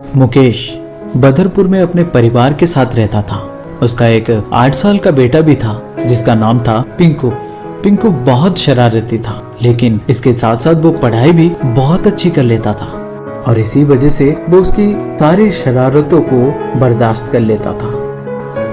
मुकेश बदरपुर में अपने परिवार के साथ रहता था। उसका एक 8 साल का बेटा भी था जिसका नाम था पिंकू। पिंकू बहुत शरारती था, लेकिन इसके साथ साथ वो पढ़ाई भी बहुत अच्छी कर लेता था और इसी वजह से वो उसकी सारी शरारतों को बर्दाश्त कर लेता था।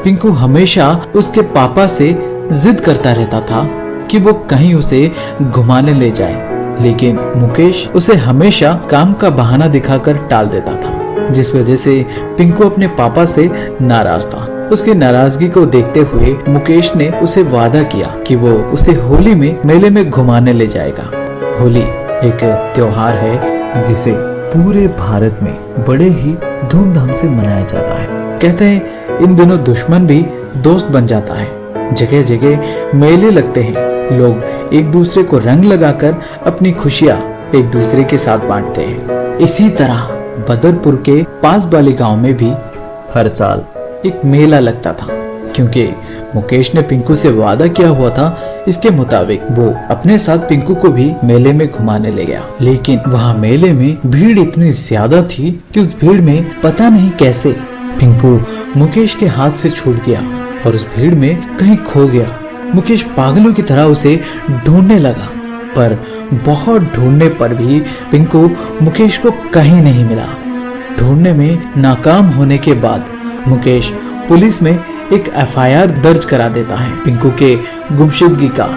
पिंकू हमेशा उसके पापा से जिद करता रहता था कि वो कहीं उसे घुमाने ले जाए, लेकिन मुकेश उसे हमेशा काम का बहाना दिखाकर टाल देता था, जिस वजह से पिंकू अपने पापा से नाराज था। उसकी नाराजगी को देखते हुए मुकेश ने उसे वादा किया कि वो उसे होली में मेले में घुमाने ले जाएगा। होली एक त्योहार है जिसे पूरे भारत में बड़े ही धूमधाम से मनाया जाता है। कहते हैं इन दिनों दुश्मन भी दोस्त बन जाता है। जगह जगह मेले लगते हैं, लोग एक दूसरे को रंग लगाकर अपनी खुशियां एक दूसरे के साथ बांटते हैं। इसी तरह बदरपुर के पास वाले गांव में भी हर साल एक मेला लगता था, क्योंकि मुकेश ने पिंकू से वादा किया हुआ था। इसके मुताबिक वो अपने साथ पिंकू को भी मेले में घुमाने ले गया, लेकिन वहाँ मेले में भीड़ इतनी ज्यादा थी कि उस भीड़ में पता नहीं कैसे पिंकू मुकेश के हाथ से छूट गया और उस भीड़ में कहीं खो गया। मुकेश पागलों की तरह उसे ढूंढने लगा, पर बहुत ढूंढने पर भी पिंकू मुकेश को कहीं नहीं मिला। ढूंढने में नाकाम होने के बाद मुकेश पुलिस में एक एफआईआर दर्ज करा देता है पिंकू के गुमशुदगी का,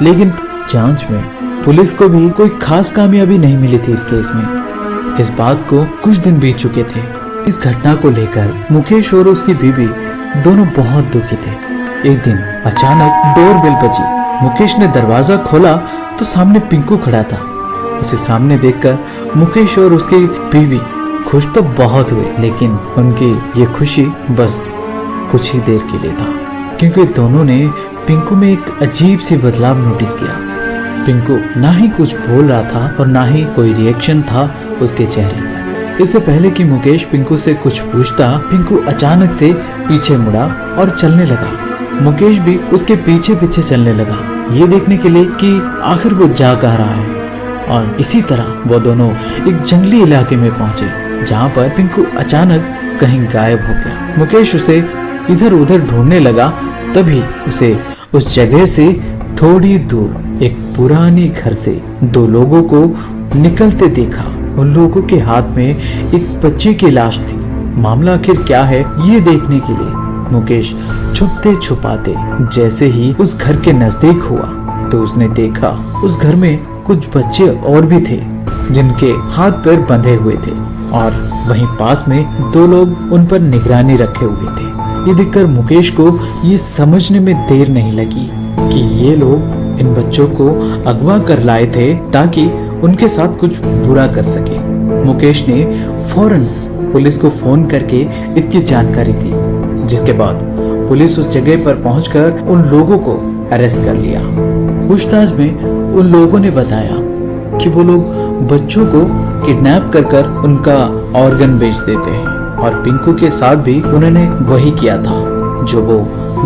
लेकिन जांच में पुलिस को भी कोई खास कामयाबी नहीं मिली थी इस केस में। इस बात को कुछ दिन बीत चुके थे। इस घटना को लेकर मुकेश और उसकी बीवी दोनों बहुत दुखी थे। एक दिन अचानक डोरबेल बजी। मुकेश ने दरवाजा खोला तो सामने पिंकू खड़ा था। उसे सामने देखकर मुकेश और उसकी बीवी खुश तो बहुत हुए, लेकिन उनकी ये खुशी बस कुछ ही देर के लिए था, क्योंकि दोनों ने पिंकू में एक अजीब सी बदलाव नोटिस किया। पिंकू ना ही कुछ बोल रहा था और ना ही कोई रिएक्शन था उसके चेहरे पर। इससे पहले कि मुकेश पिंकू से कुछ पूछता, पिंकू अचानक से पीछे मुड़ा और चलने लगा। मुकेश भी उसके पीछे पीछे चलने लगा, ये देखने के लिए कि आखिर वो जा कहाँ रहा है। और इसी तरह वो दोनों एक जंगली इलाके में पहुंचे, जहाँ पर पिंकू अचानक कहीं गायब हो गया। मुकेश उसे इधर उधर ढूंढने लगा, तभी उसे उस जगह से थोड़ी दूर एक पुरानी घर से 2 लोगों को निकलते देखा। उन लोगों के हाथ में एक बच्चे की लाश थी। मामला आखिर क्या है, ये देखने के लिए मुकेश छुपते छुपाते जैसे ही उस घर के नजदीक हुआ तो उसने देखा उस घर में कुछ बच्चे और भी थे, जिनके हाथ पैर बंधे हुए थे, और वहीं पास में 2 लोग उन पर निगरानी रखे हुए थे। ये देखकर मुकेश को ये समझने में देर नहीं लगी कि ये लोग इन बच्चों को अगवा कर लाए थे ताकि उनके साथ कुछ बुरा कर सके। मुकेश ने फौरन पुलिस को फोन करके इसकी जानकारी दी, जिसके बाद पुलिस उस जगह पर पहुंचकर उन लोगों को अरेस्ट कर लिया। पूछताछ में उन लोगों ने बताया कि वो लोग बच्चों को किडनैप कर उनका ऑर्गन बेच देते हैं, और पिंकू के साथ भी उन्होंने वही किया था जो वो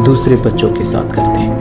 दूसरे बच्चों के साथ करते हैं।